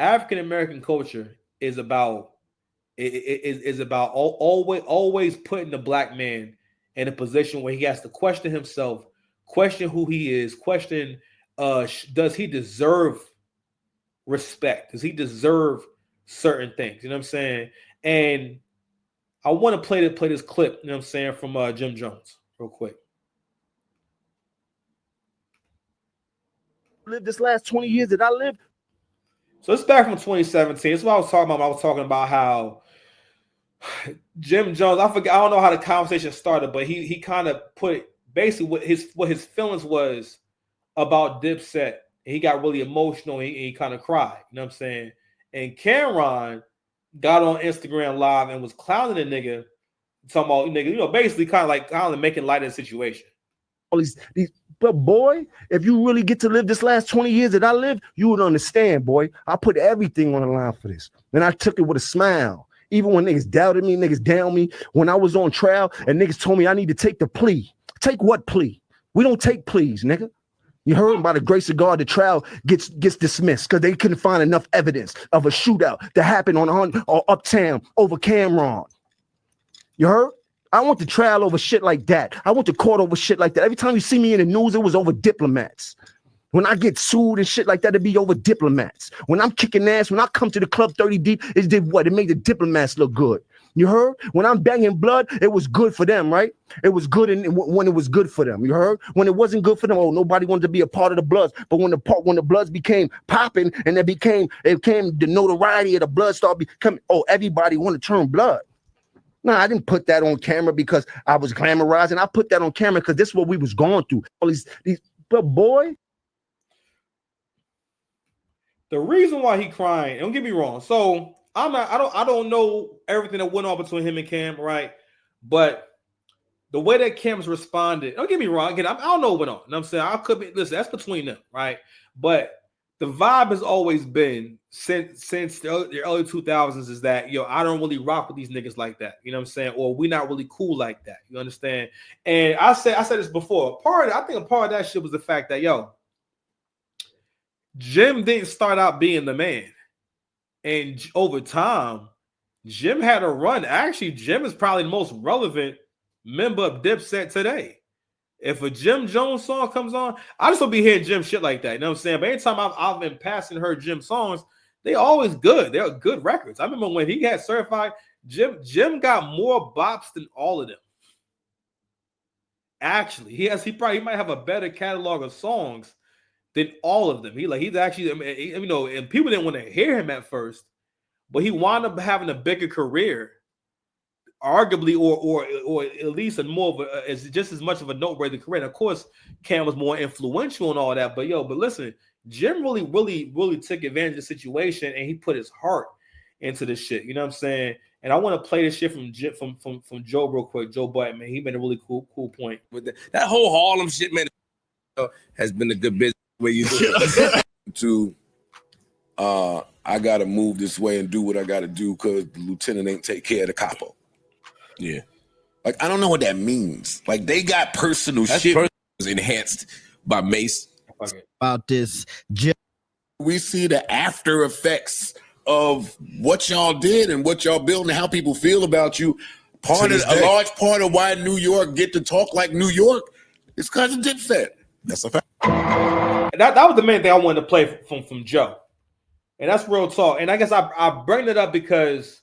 African American culture is about is about always putting the black man in a position where he has to question himself, question who he is, question does he deserve respect? Does he deserve certain things? You know what I'm saying? And I want to play this clip, you know what I'm saying, from Jim Jones real quick. Lived this last 20 years that I lived. So it's back from 2017. That's what I was talking about. I was talking about how Jim Jones, I don't know how the conversation started, but he kind of put basically what his feelings was about Dipset. He got really emotional and he kind of cried. You know what I'm saying? And Cameron got on Instagram Live and was clowning the nigga, talking about nigga, basically kind of making light of the situation. All these, but boy, if you really get to live this last 20 years that I lived, you would understand, boy. I put everything on the line for this. And I took it with a smile. Even when niggas doubted me, niggas down me, when I was on trial and niggas told me I need to take the plea. Take what plea? We don't take pleas, nigga. You heard, by the grace of God, the trial gets dismissed because they couldn't find enough evidence of a shootout that happened on Uptown over Cameron. You heard? I went to trial over shit like that. I went to court over shit like that. Every time you see me in the news, it was over diplomats. When I get sued and shit like that, it'd be over diplomats. When I'm kicking ass, when I come to the club 30 deep, it did what? It made the diplomats look good. You heard? When I'm banging blood, it was good for them, right? It was good when it was good for them. You heard? When it wasn't good for them, nobody wanted to be a part of the Bloods. But when the Bloods became popping and it became the notoriety of the Blood started becoming, everybody wanted to turn blood. No, I didn't put that on camera because I was glamorizing. I put that on camera because this is what we was going through. All these, but boy. The reason why he crying, don't get me wrong. So I don't know everything that went on between him and Cam, right? But the way that Cam's responded, don't get me wrong. Again, I don't know what went on. You know what I'm saying? I could be, listen, that's between them, right? But the vibe has always been since the early 2000s is that, I don't really rock with these niggas like that. You know what I'm saying? Or we not really cool like that. You understand? And I said this before. I think a part of that shit was the fact that, Jim didn't start out being the man. And over time, Jim had a run. Actually, Jim is probably the most relevant member of Dipset today. If a Jim Jones song comes on, I just will be hearing Jim shit like that. You know what I'm saying? But anytime I've been passing heard Jim songs, they always good. They're good records. I remember when he got certified, Jim got more bops than all of them. Actually, he might have a better catalog of songs than all of them. He's actually, and people didn't want to hear him at first, but he wound up having a bigger career, arguably, or at least just as much of a noteworthy career. And of course, Cam was more influential and all that. But listen, Jim really took advantage of the situation and he put his heart into this shit. You know what I'm saying? And I want to play this shit from Joe real quick. Joe Button, man, he made a really cool point with that whole Harlem shit, man. Has been a good business. Where you do I gotta move this way and do what I gotta do because the lieutenant ain't take care of the capo. Yeah, like I don't know what that means. Like they got personal shit enhanced by Mace. About this, we see the after effects of what y'all did and what y'all building and how people feel about you. A large part of why New York get to talk like New York is because of Dipset. That's a fact. That was the main thing I wanted to play from Joe. And that's real talk. And I guess I bring it up because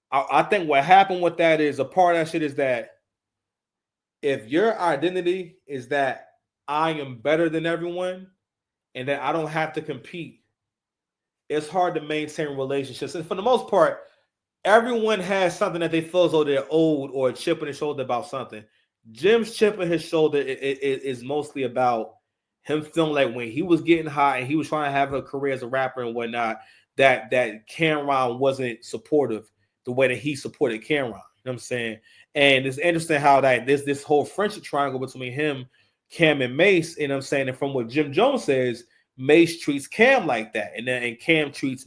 I think what happened with that is a part of that shit is that if your identity is that I am better than everyone and that I don't have to compete, it's hard to maintain relationships. And for the most part, everyone has something that they feel as though they're owed or a chip on their shoulder about something. Jim's chip on his shoulder is mostly about him feeling like when he was getting hot and he was trying to have a career as a rapper and whatnot, that Cameron wasn't supportive the way that he supported Cameron. You know what I'm saying? And it's interesting how that this whole friendship triangle between him, Cam, and Mace, you know what I'm saying? And from what Jim Jones says, Mace treats Cam like that, and Cam treats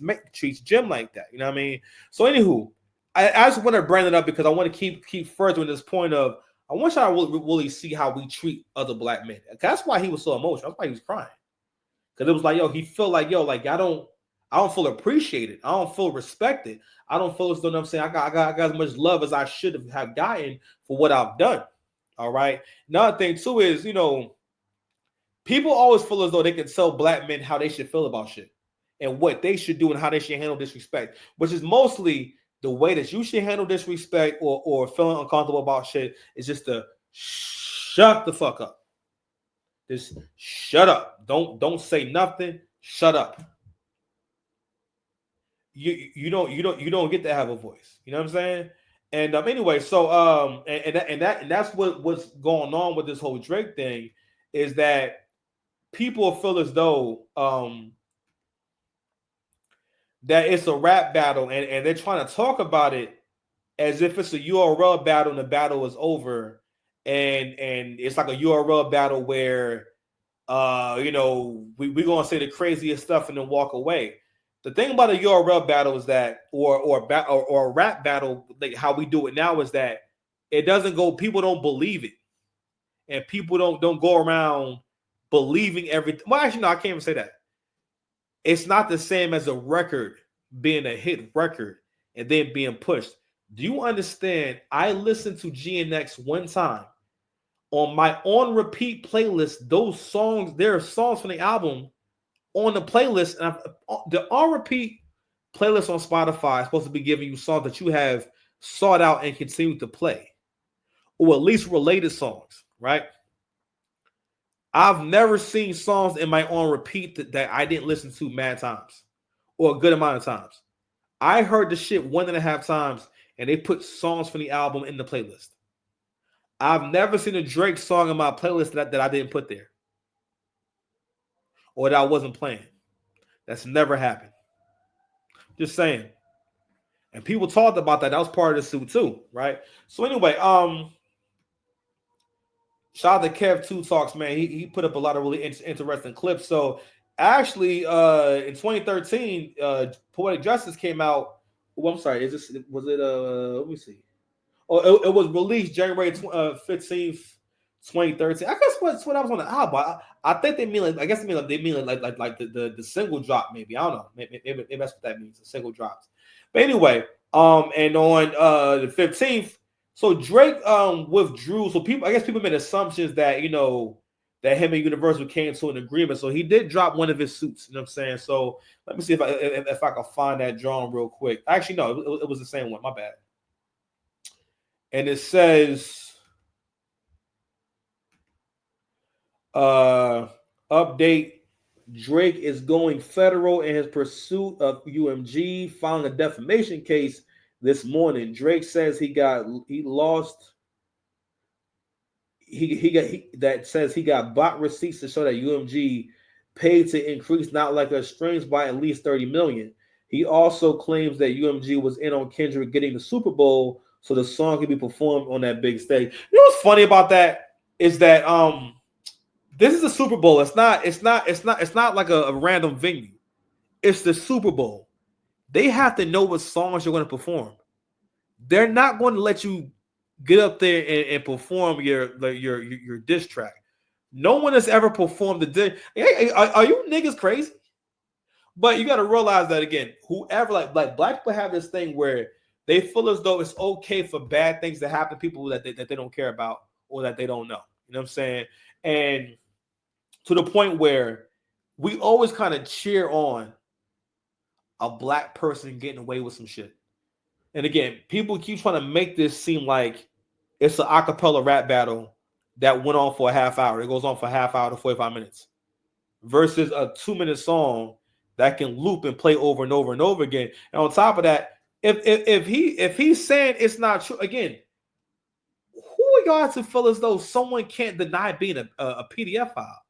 Jim like that. You know what I mean? So anywho, I just want to bring it up because I want to keep furthering this point of I want y'all to really see how we treat other black men. That's why he was so emotional. That's why he was crying. Because it was like, he felt like, I I don't feel appreciated. I don't feel respected. I don't feel as though I'm saying I got as much love as I should have gotten for what I've done. All right. Another thing too is, people always feel as though they can tell black men how they should feel about shit and what they should do and how they should handle disrespect, which is mostly the way that you should handle disrespect or feeling uncomfortable about shit is just to shut the fuck up. Just shut up. Don't say nothing. Shut up. You don't get to have a voice. You know what I'm saying? And anyway, so that's what's going on with this whole Drake thing is that people feel as though that it's a rap battle and they're trying to talk about it as if it's a URL battle and the battle is over and it's like a URL battle where we're gonna say the craziest stuff and then walk away. The thing about a URL battle is that or a rap battle, like how we do it now, is that it doesn't go, people don't believe it. And people don't go around believing everything. Well, actually, no, I can't even say that. It's not the same as a record being a hit record and then being pushed. Do you understand? I listened to GNX one time on my on repeat playlist. Those songs, there are songs from the album on the playlist, and the on repeat playlist on Spotify is supposed to be giving you songs that you have sought out and continue to play, or at least related songs, right? I've never seen songs in my on repeat that I didn't listen to mad times or a good amount of times. I heard the shit 1.5 times and they put songs from the album in the playlist. I've never seen a Drake song in my playlist that I didn't put there or that I wasn't playing. That's never happened. Just saying. And people talked about that. That was part of the suit too, right? So anyway, shout out to Kev Two Talks, man. He put up a lot of really interesting clips. So actually, in 2013, Poetic Justice came out. Oh, I'm sorry. Was it? Let me see. Oh, it was released January 15th, 2013. I guess what I was on the album. I think they mean like the single drop, maybe. I don't know. Maybe that's what that means. The single drops. But anyway, and on the 15th, so Drake withdrew. So I guess people made assumptions that that him and Universal came to an agreement. So he did drop one of his suits. You know what I'm saying? So let me see if I can find that drawing real quick. Actually, no, it was the same one. My bad. And it says, update, Drake is going federal in his pursuit of UMG, filing a defamation case this morning. Drake says he got bot receipts to show that UMG paid to increase Not Like Us streams by at least 30 million. He also claims that UMG was in on Kendrick getting the Super Bowl so the song can be performed on that big stage. You know what's funny about that is that this is a Super Bowl. It's not like a random venue. It's the Super Bowl. They have to know what songs you're going to perform. They're not going to let you get up there and perform your diss track. No one has ever performed the diss. Are you niggas crazy? But you got to realize that again, whoever like black people have this thing where they feel as though it's okay for bad things to happen to people that they don't care about or that they don't know. You know what I'm saying? And to the point where we always kind of cheer on a black person getting away with some shit. And again, people keep trying to make this seem like it's an acapella rap battle that went on for a half hour. It goes on for a half hour to 45 minutes versus a 2-minute song that can loop and play over and over and over again. And on top of that, if he's saying it's not true, again, who are y'all to feel as though someone can't deny being a PDF file?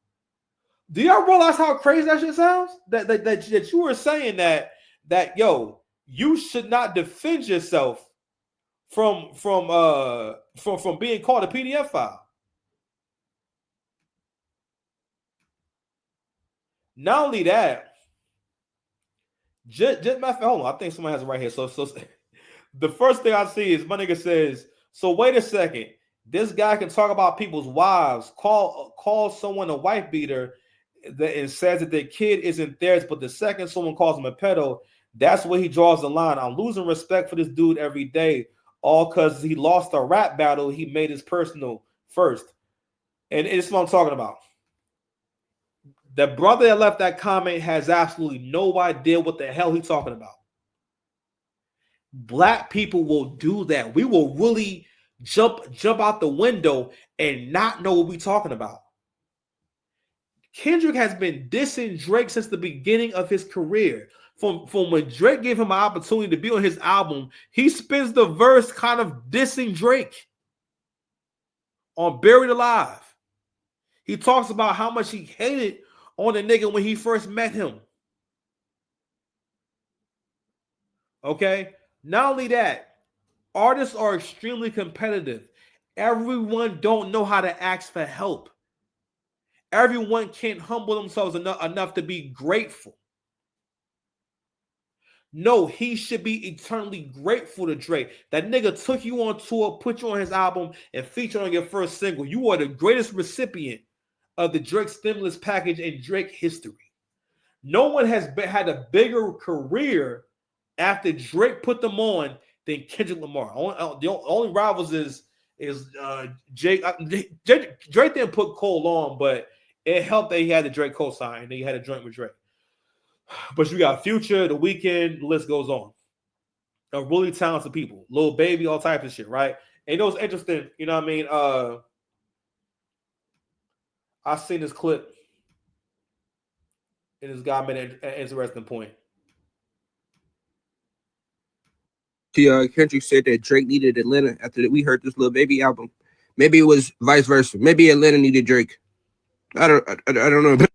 Do y'all realize how crazy that shit sounds? That you were saying that yo, you should not defend yourself from being called a PDF file. Not only that, just hold on, I think someone has it right here. So the first thing I see is my nigga says, so wait a second, this guy can talk about people's wives, call someone a wife beater. and says that the kid isn't theirs, but the second someone calls him a pedo, that's where he draws the line. I'm losing respect for this dude every day, all because he lost a rap battle he made his personal first. And it's what I'm talking about. The brother that left that comment has absolutely no idea what the hell he's talking about. Black people will do that. We will really jump out the window and not know what we're talking about. Kendrick has been dissing Drake since the beginning of his career. From when Drake gave him an opportunity to be on his album, he spends the verse kind of dissing Drake on Buried Alive. He talks about how much he hated on the nigga when he first met him. Okay? Not only that, artists are extremely competitive. Everyone don't know how to ask for help. Everyone can't humble themselves enough to be grateful. No, he should be eternally grateful to Drake. That nigga took you on tour, put you on his album, and featured on your first single. You are the greatest recipient of the Drake stimulus package in Drake history. No one has had a bigger career after Drake put them on than Kendrick Lamar. The only rivals is Jake. Drake didn't put Cole on, but it helped that he had the Drake co-sign and he had a joint with Drake. But you got Future, The Weeknd, the list goes on. Really talented people, Lil Baby, all types of shit, right? And it was interesting, you know what I mean? I seen this clip, and this guy made an interesting point. Kendrick said that Drake needed Atlanta after we heard this Lil Baby album. Maybe it was vice versa. Maybe Atlanta needed Drake. I don't know.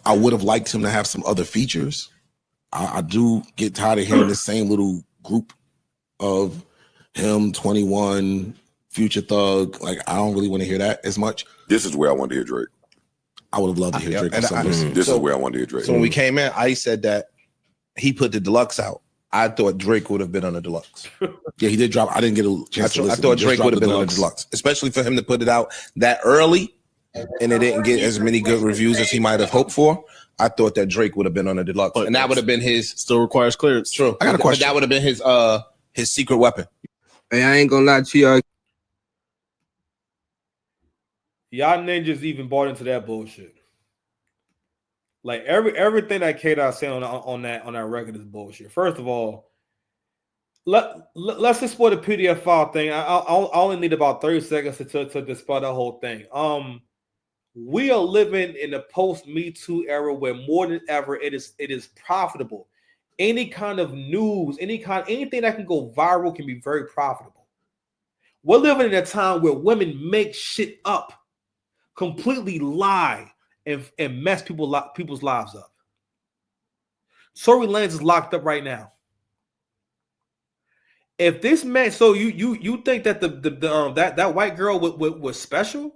I would have liked him to have some other features. I do get tired of hearing the same little group of him, 21, Future Thug. Like, I don't really want to hear that as much. This is where I wanted to hear Drake. I would have loved to hear Drake. This is where I wanted to hear Drake. So when we came in, I said that he put the deluxe out. I thought Drake would have been on the deluxe. Yeah, he did drop. I didn't get a chance to listen. I thought Drake would have been on the deluxe, especially for him to put it out that early, and it didn't get as many good reviews as he might have hoped for. I thought that Drake would have been on the deluxe, and that would have been his. Still requires clearance. True. I got a question. But that would have been his secret weapon. Hey, I ain't gonna lie to y'all. Y'all ninjas even bought into that bullshit. Like everything that K-Dot said on that record is bullshit. First of all, let's explore the PDF file thing. I only need about 30 seconds to dispel that whole thing. We are living in the post-Me Too era where more than ever it is profitable. Any kind of news, anything that can go viral can be very profitable. We're living in a time where women make shit up, completely lie, and mess people's lives up. Tory Lanez is locked up right now. If this man, so you think that that white girl was special,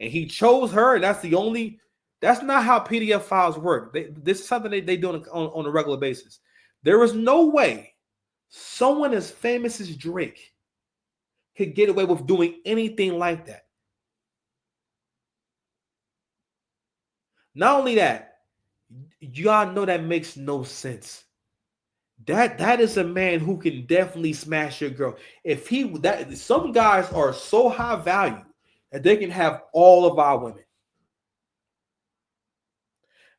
and he chose her, and that's not how PDF files work. This is something they do on a regular basis. There is no way someone as famous as Drake could get away with doing anything like that. Not only that, y'all know that makes no sense. That is a man who can definitely smash your girl. Some guys are so high value that they can have all of our women.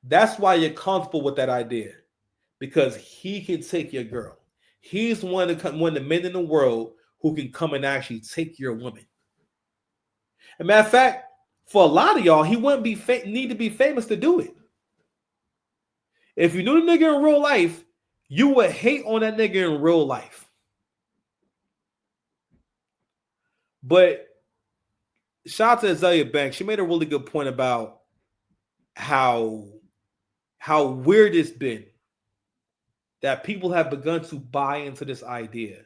That's why you're comfortable with that idea, because he can take your girl. He's one of the men in the world who can come and actually take your woman. As a matter of fact, for a lot of y'all, he wouldn't need to be famous to do it. If you knew the nigga in real life, you would hate on that nigga in real life. But shout out to Azalea Banks. She made a really good point about how weird it's been that people have begun to buy into this idea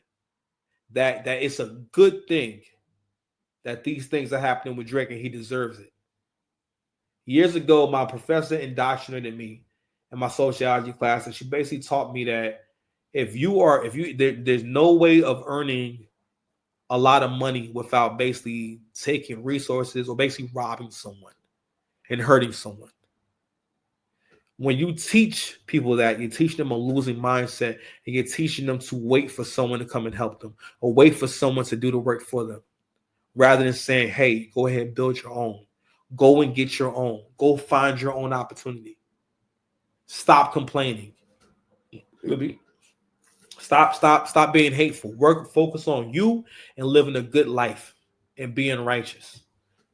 that it's a good thing that these things are happening with Drake and he deserves it. Years ago, my professor indoctrinated me in my sociology class, and she basically taught me that there's no way of earning a lot of money without basically taking resources or basically robbing someone and hurting someone. When you teach people that, you teach them a losing mindset, and you're teaching them to wait for someone to come and help them, or wait for someone to do the work for them, rather than saying, hey, go ahead and build your own. Go and get your own. Go find your own opportunity. Stop complaining. Stop being hateful. Focus on you and living a good life and being righteous.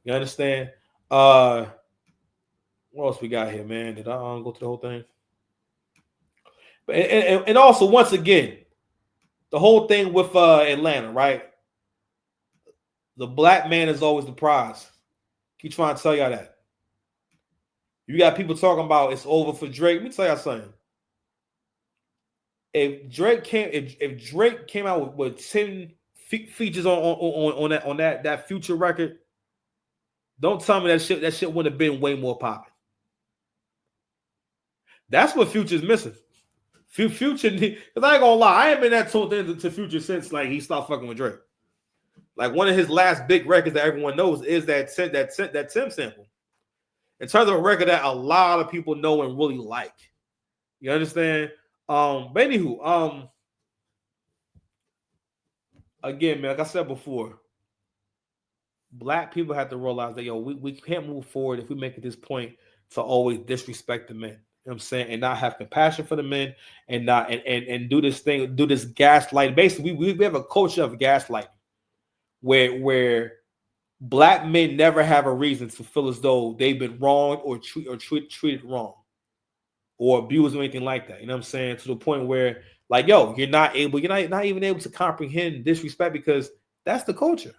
You understand? What else we got here, man? Did I go through the whole thing? And also, once again, the whole thing with Atlanta, right? The black man is always the prize. Keep trying to tell y'all that. You got people talking about it's over for Drake. Let me tell y'all something. If Drake came out with 10 features on that Future record, don't tell me that shit would have been way more popping. That's what Future's missing. Future, because I ain't gonna lie, I ain't been that tuned into Future since like he stopped fucking with Drake. Like one of his last big records that everyone knows is that Tim sample. In terms of a record that a lot of people know and really like. You understand? But anywho, again, man, like I said before, black people have to realize that we can't move forward if we make it this point to always disrespect the men. You know what I'm saying? And not have compassion for the men and not and do this thing, do this gaslight. Basically, we have a culture of gaslighting where black men never have a reason to feel as though they've been wronged or treated wrong or abused or anything like that. You know what I'm saying? To the point where, like, you're not even able to comprehend disrespect because that's the culture.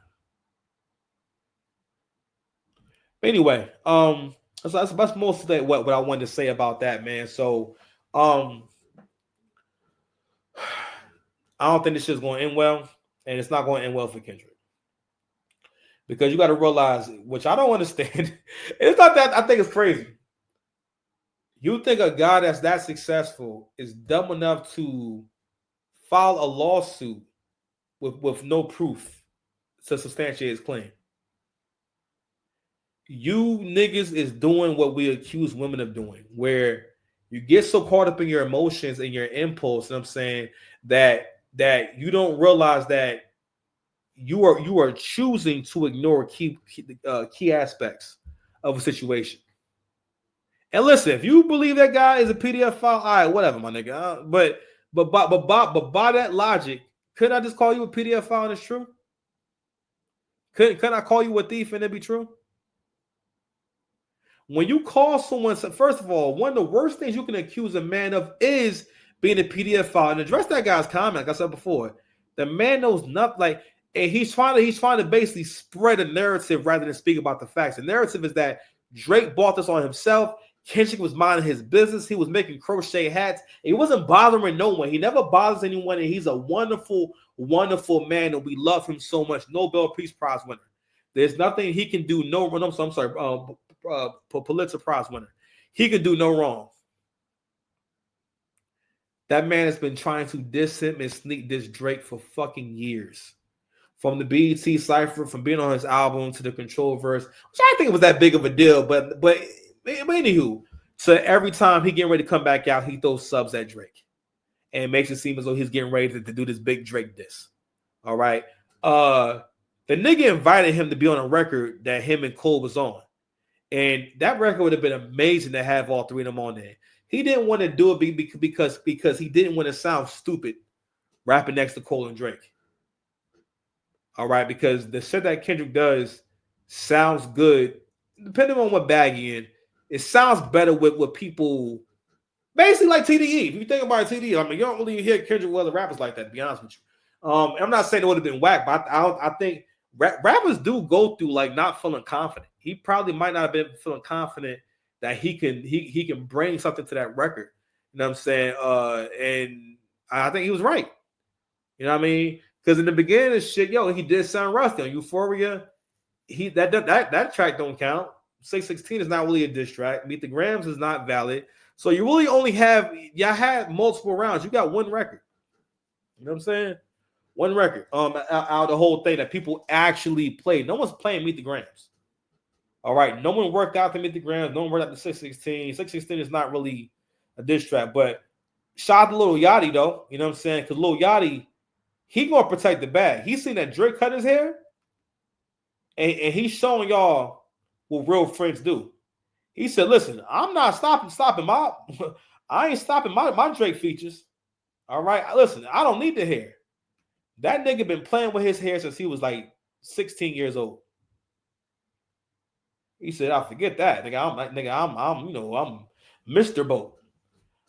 Anyway, that's mostly what I wanted to say about that, man. So, I don't think this shit's going to end well, and it's not going to end well for Kendrick. Because you got to realize, which I don't understand, it's not that I think it's crazy. You think a guy that's that successful is dumb enough to file a lawsuit with no proof to substantiate his claim? You niggas is doing what we accuse women of doing, where you get so caught up in your emotions and your impulse, and I'm saying that you don't realize that you are choosing to ignore key aspects of a situation. And listen, if you believe that guy is a PDF file, all right, whatever, my nigga. But by that logic, couldn't I just call you a PDF file and it's true? Couldn't I call you a thief and it be true? When you call someone, first of all, one of the worst things you can accuse a man of is being a PDF file. And address that guy's comment, like I said before. The man knows nothing. Like, and he's trying to basically spread a narrative rather than speak about the facts. The narrative is that Drake bought this on himself. Kendrick was minding his business. He was making crochet hats. He wasn't bothering no one. He never bothers anyone, and he's a wonderful, wonderful man, and we love him so much. Nobel Peace Prize winner. There's nothing he can do. Pulitzer Prize winner. He could do no wrong. That man has been trying to diss him and sneak diss Drake for fucking years. From the BET Cypher, from being on his album to the Control verse, which I think it was that big of a deal, but anywho, so every time he getting ready to come back out, he throws subs at Drake. And it makes it seem as though he's getting ready to do this big Drake diss. All right. The nigga invited him to be on a record that him and Cole was on. And that record would have been amazing to have all three of them on there. He didn't want to do it because he didn't want to sound stupid rapping next to Cole and Drake. All right, because the shit that Kendrick does sounds good, depending on what bag you're in. It sounds better with people basically like TDE. If you think about TDE, I mean, you don't really hear Kendrick with other rappers like that, to be honest with you. I'm not saying it would have been whack, but I think rappers do go through like not feeling confident. He probably might not have been feeling confident that he can bring something to that record. You know what I'm saying? And I think he was right. You know what I mean? Because in the beginning of shit, he did sound rusty on Euphoria. That track don't count. 616 is not really a diss track. Meet the Grams is not valid. So you really only y'all had multiple rounds. You got one record. You know what I'm saying? One record. Out of the whole thing that people actually played. No one's playing Meet the Grams. All right. No one worked out to Meet the Grams. No one worked out to 616. 616 is not really a diss track. But shout out to Lil Yachty though. You know what I'm saying? Because Lil Yachty, he gonna protect the bag. He seen that Drake cut his hair, and he's showing y'all what real friends do. He said, "Listen, I'm not stopping my, I ain't stopping my Drake features. All right, listen, I don't need the hair. That nigga been playing with his hair since he was like 16 years old." He said, "I forget that, nigga. I'm Mr. Boat."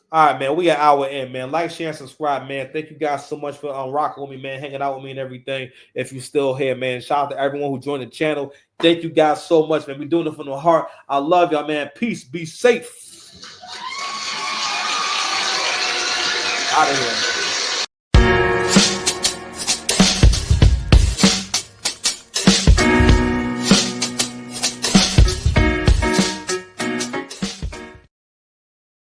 All right, man. We at our end, man. Like, share, and subscribe, man. Thank you guys so much for rocking with me, man. Hanging out with me and everything. If you still here, man. Shout out to everyone who joined the channel. Thank you guys so much, man. We're doing it from the heart. I love y'all, man. Peace. Be safe. Out of here.